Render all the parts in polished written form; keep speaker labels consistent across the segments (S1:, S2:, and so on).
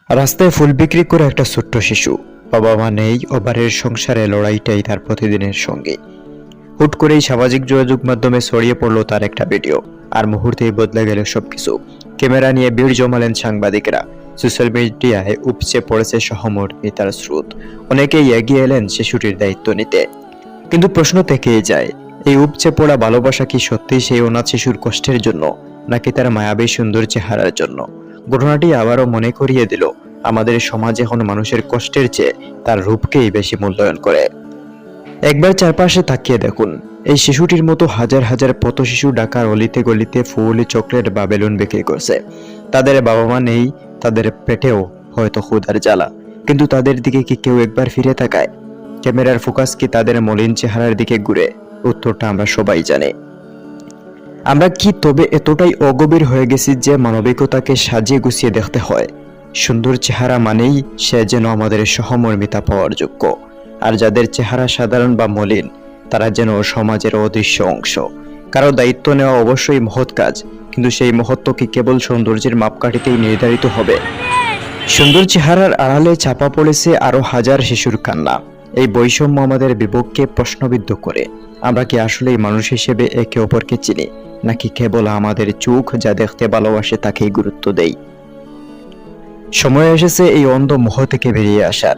S1: রাস্তায় ফুল বিক্রি করে একটা ছোট্ট শিশু, বাবা মা নেই ও বাড়ির সংসারে লড়াইটাই তার প্রতিদিনের সঙ্গী। হুট করেই সামাজিক যোগাযোগ মাধ্যমে ছড়িয়ে পড়লো তার একটা ভিডিও, আর মুহূর্তেই বদলে গেল সবকিছু। ক্যামেরা নিয়ে ভিড় জমালেন সাংবাদিকরা, সোশ্যাল মিডিয়ায় উপচে পড়েছে সহমর্মিতার স্রোত। অনেকেই এগিয়ে এলেন শিশুটির দায়িত্ব নিতে। কিন্তু প্রশ্ন থেকেই যায়, এই উপচে পড়া ভালোবাসা কি সত্যি সেই অনাথ শিশুর কষ্টের জন্য, নাকি তার মায়াবী সুন্দর চেহারার জন্য? ঘটনাটি আবারও মনে করিয়ে দিল, আমাদের সমাজ এখন মানুষের কষ্টের চেয়ে তার রূপকেই বেশি মূল্যায়ন করে। একবার চারপাশে তাকিয়ে দেখুন, এই শিশুটির মতো হাজার হাজার পথ শিশু ঢাকার অলিতে গলিতে ফুল, চকলেট বা বেলুন বিক্রি করছে। তাদের বাবা মা নেই, তাদের পেটেও হয়তো ক্ষুধার জ্বালা, কিন্তু তাদের দিকে কি কেউ একবার ফিরে তাকায়? ক্যামেরার ফোকাস কি তাদের মলিন চেহারার দিকে ঘুরে? উত্তরটা আমরা সবাই জানি। আমরা কি তবে এতটাই অগভীর হয়ে গেছি যে মানবিকতাকে সাজিয়ে গুছিয়ে দেখতে হয়? সুন্দর চেহারা মানেই সে যেন আমাদের সহমর্মিতা পাওয়ার যোগ্য, আর যাদের চেহারা সাধারণ বা মলিন তারা যেন সমাজের অদৃশ্য অংশ। কারো দায়িত্ব নেওয়া অবশ্যই মহৎ কাজ, কিন্তু সেই মহত্ব কি কেবল সৌন্দর্যের মাপকাঠিতেই নির্ধারিত হবে? সুন্দর চেহারার আড়ালে চাপা পড়েছে আরো হাজার শিশুর কান্না। এই বৈষম্য আমাদের বিবেককে প্রশ্নবিদ্ধ করে। আমরা কি আসলেই মানুষ হিসেবে একে অপরকে চিনি, নাকি কেবল আমাদের চোখ যা দেখতে ভালোবাসে তাকেই গুরুত্ব দেই? সময় এসেছে এই অন্ধ মোহ থেকে বেরিয়ে আসার।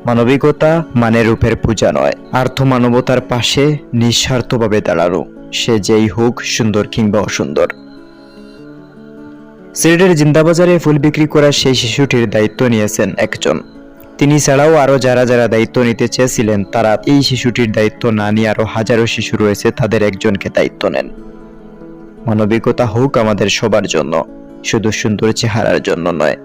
S1: মানবিকতা মানে রূপের পূজা নয়, আর্থ মানবতার পাশে নিঃস্বার্থভাবে দাঁড়ানো, সে যেই হোক, সুন্দর কিংবা অসুন্দর। সিলেটের জিন্দাবাজারে ফুল বিক্রি করা সেই শিশুটির দায়িত্ব নিয়েছেন একজন। তিনি ছাড়াও আরো যারা যারা দায়িত্ব নিতে চেয়েছিলেন, তারা এই শিশুটির দায়িত্ব না নিয়ে আরো হাজারো শিশু রয়েছে, তাদের একজনকে দায়িত্ব নেন। মানবিকতা হোক আমাদের সবার জন্য, শুধু সুন্দর চেহারার জন্য নয়।